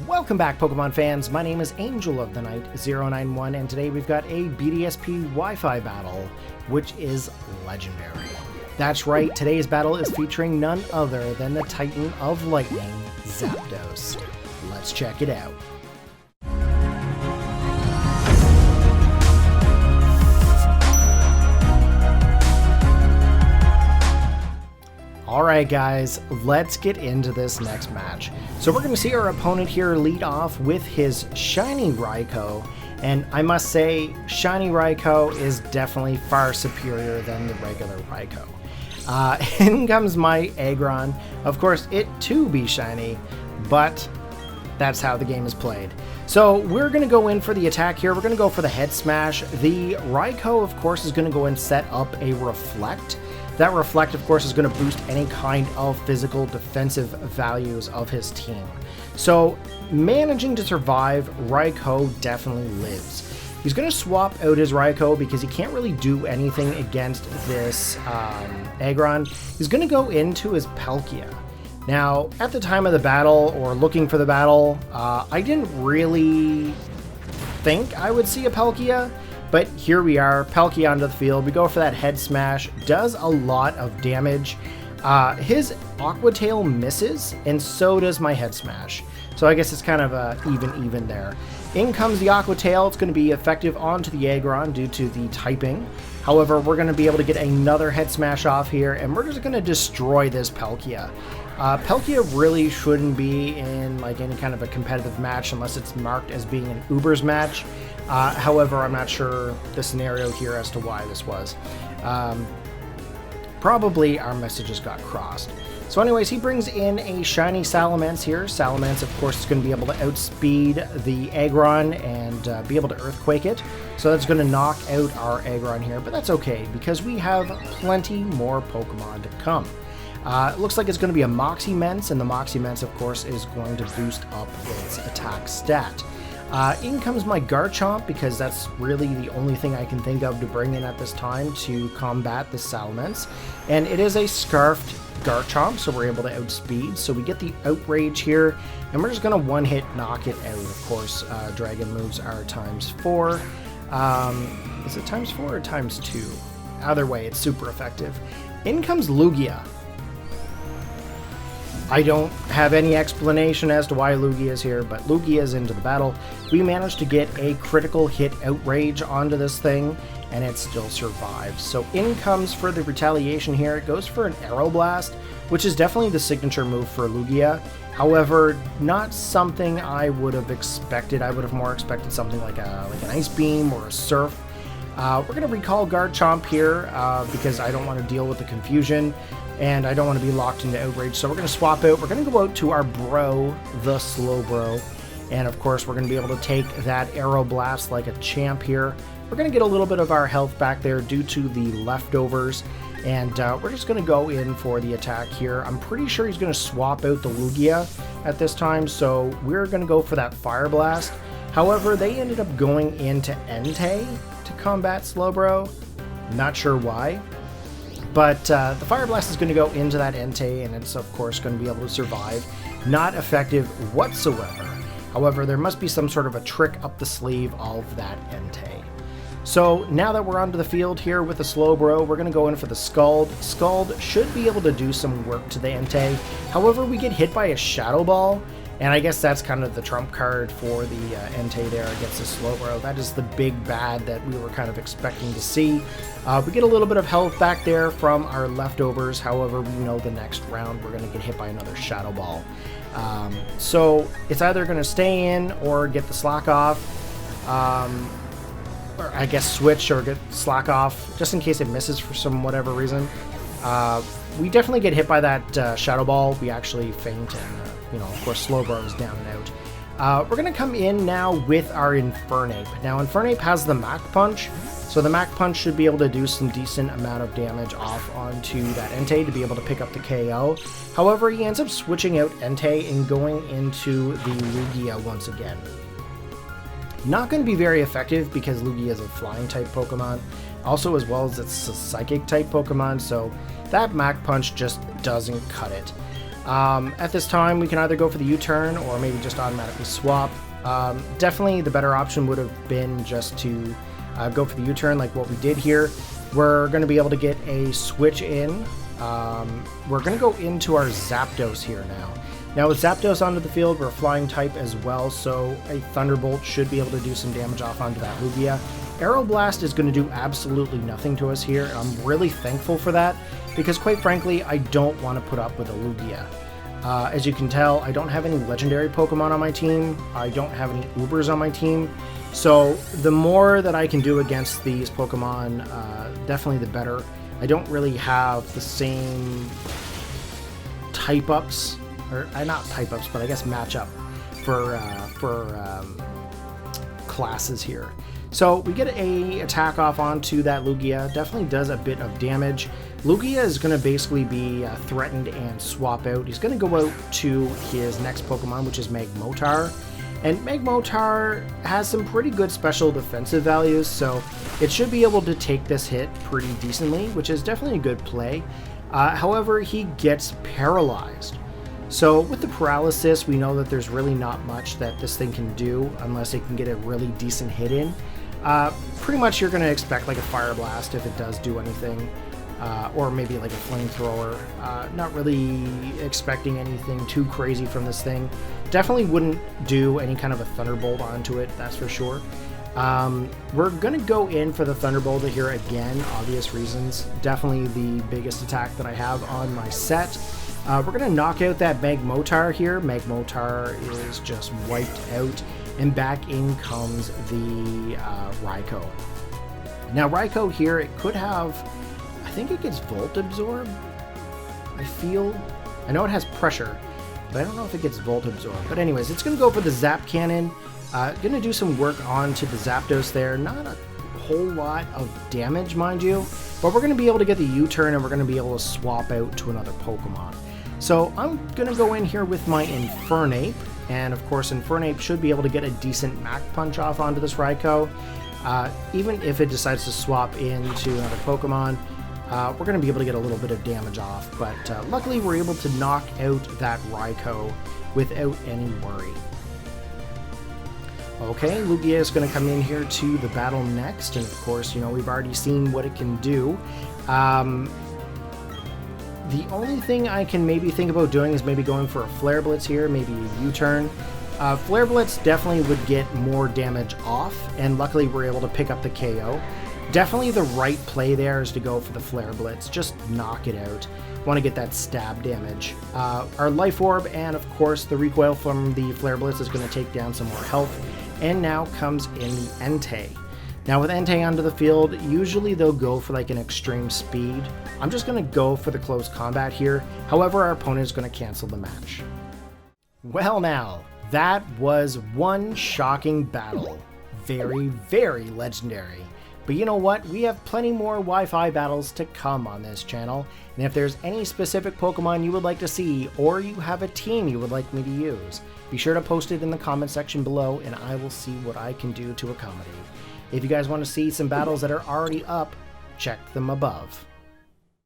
Welcome back, Pokemon fans. My name is Angel of the Night 091, and today we've got a BDSP Wi-Fi battle, which is legendary. That's right, today's battle is featuring none other than the Titan of Lightning, Zapdos. Let's check it out. Alright guys, let's get into this next match. So we're going to see our opponent here lead off with his Shiny Raikou, and I must say, Shiny Raikou is definitely far superior than the regular Raikou. In comes my Aggron. Of course, it too be shiny, but that's how the game is played. So we're going to go in for the attack here. We're going to go for the head smash. The Raikou, of course, is going to go and set up a Reflect. That Reflect, of course, is going to boost any kind of physical defensive values of his team. So, managing to survive, Raikou definitely lives. He's going to swap out his Raikou because he can't really do anything against this Aggron. He's going to go into his Palkia. Now, at the time of the battle, or looking for the battle, I didn't really think I would see a Palkia. But here we are, Palkia onto the field. We go for that head smash. Does a lot of damage. His Aqua Tail misses, and so does my head smash. So I guess it's kind of even there. In comes the Aqua Tail. It's going to be effective onto the Aggron due to the typing. However, we're going to be able to get another head smash off here, and we're just going to destroy this Palkia. Palkia really shouldn't be in like any kind of a competitive match unless it's marked as being an Ubers match. However, I'm not sure the scenario here as to why this was. Probably our messages got crossed. So anyways, he brings in a shiny Salamence here. Salamence, of course, is going to be able to outspeed the Aggron and be able to Earthquake it. So that's going to knock out our Aggron here, but that's okay because we have plenty more Pokemon to come. It looks like it's going to be a Moxie-Mence, and the Moxie-Mence, of course, is going to boost up its attack stat. In comes my Garchomp, because that's really the only thing I can think of to bring in at this time to combat this Salamence. And it is a Scarfed Garchomp, so we're able to outspeed. So we get the Outrage here, and we're just going to one-hit knock it out. Of course, Dragon moves are ×4. Is it ×4 or ×2? Either way, it's super effective. In comes Lugia. I don't have any explanation as to why Lugia is here, but Lugia is into the battle. We managed to get a critical hit Outrage onto this thing, and it still survives. So in comes for the retaliation here. It goes for an Aeroblast, which is definitely the signature move for Lugia. However, not something I would have expected. I would have more expected something like an Ice Beam or a Surf. We're going to recall Garchomp here because I don't want to deal with the confusion. And I don't want to be locked into Outrage, so we're going to swap out. We're going to go out to our bro, the Slowbro. And of course, we're going to be able to take that Aeroblast like a champ here. We're going to get a little bit of our health back there due to the leftovers. And we're just going to go in for the attack here. I'm pretty sure he's going to swap out the Lugia at this time, so we're going to go for that Fire Blast. However, they ended up going into Entei to combat Slowbro. Not sure why. But the Fire Blast is going to go into that Entei, and it's of course going to be able to survive. Not effective whatsoever. However, there must be some sort of a trick up the sleeve of that Entei. So now that we're onto the field here with the Slowbro, we're going to go in for the Scald. Scald should be able to do some work to the Entei. However, we get hit by a Shadow Ball, and I guess that's kind of the trump card for the Entei there against the Slowbro. That is the big bad that we were kind of expecting to see. We get a little bit of health back there from our leftovers. However, we know the next round we're going to get hit by another Shadow Ball. So it's either going to stay in or get the Slack off. Or I guess switch or get Slack off, just in case it misses for some whatever reason. We definitely get hit by that Shadow Ball. We actually faint, and of course, Slowbro is down and out. We're going to come in now with our Infernape. Now, Infernape has the Mach Punch, so the Mach Punch should be able to do some decent amount of damage off onto that Entei to be able to pick up the KO. However, he ends up switching out Entei and going into the Lugia once again. Not going to be very effective because Lugia is a flying type Pokemon, also as well as it's a psychic type Pokemon, so that Mach Punch just doesn't cut it. At this time, we can either go for the U-turn or maybe just automatically swap. Definitely the better option would have been just to go for the U-turn like what we did here. We're going to be able to get a switch in. We're going to go into our Zapdos here now. Now with Zapdos onto the field, we're a flying type as well, so a Thunderbolt should be able to do some damage off onto that Lugia. Aeroblast is going to do absolutely nothing to us here. I'm really thankful for that, because quite frankly, I don't want to put up with a Lugia. As you can tell, I don't have any legendary Pokemon on my team. I don't have any Ubers on my team. So the more that I can do against these Pokemon, definitely the better. I don't really have the same type-ups, or not type-ups, but I guess matchup for classes here. So we get a attack off onto that Lugia. Definitely does a bit of damage. Lugia is going to basically be threatened and swap out. He's going to go out to his next Pokemon, which is Magmotar. And Magmotar has some pretty good special defensive values, so it should be able to take this hit pretty decently, which is definitely a good play. However, he gets paralyzed. So with the paralysis, we know that there's really not much that this thing can do unless it can get a really decent hit in. Pretty much you're going to expect like a Fire Blast if it does do anything, or maybe like a Flamethrower. Not really expecting anything too crazy from this thing. Definitely wouldn't do any kind of a Thunderbolt onto it, that's for sure. We're going to go in for the Thunderbolt here again, obvious reasons. Definitely the biggest attack that I have on my set. We're going to knock out that Magmotar here. Magmotar is just wiped out, and back in comes the Raikou. Now Raikou here, it could have, I think it gets Volt Absorb, I know it has pressure, but I don't know if it gets Volt Absorb. But anyways, it's going to go for the Zap Cannon. Going to do some work onto the Zapdos there. Not a whole lot of damage, mind you, but we're going to be able to get the U-turn, and we're going to be able to swap out to another Pokemon. So I'm going to go in here with my Infernape, and of course Infernape should be able to get a decent Mach Punch off onto this Raikou. Even if it decides to swap into another Pokemon, we're going to be able to get a little bit of damage off, but luckily we're able to knock out that Raikou without any worry. Okay, Lugia is going to come in here to the battle next, and of course, you know, we've already seen what it can do. The only thing I can maybe think about doing is maybe going for a Flare Blitz here, maybe a U-turn. Flare Blitz definitely would get more damage off, and luckily we're able to pick up the KO. Definitely the right play there is to go for the Flare Blitz, just knock it out. Want to get that stab damage. Our Life Orb and of course the recoil from the Flare Blitz is going to take down some more health, and now comes in the Entei. Now with Entei onto the field, usually they'll go for like an extreme speed. I'm just going to go for the close combat here. However, our opponent is going to cancel the match. Well now, that was one shocking battle. Very, very legendary. But you know what? We have plenty more Wi-Fi battles to come on this channel. And if there's any specific Pokemon you would like to see, or you have a team you would like me to use, be sure to post it in the comment section below, and I will see what I can do to accommodate. If you guys want to see some battles that are already up, check them above.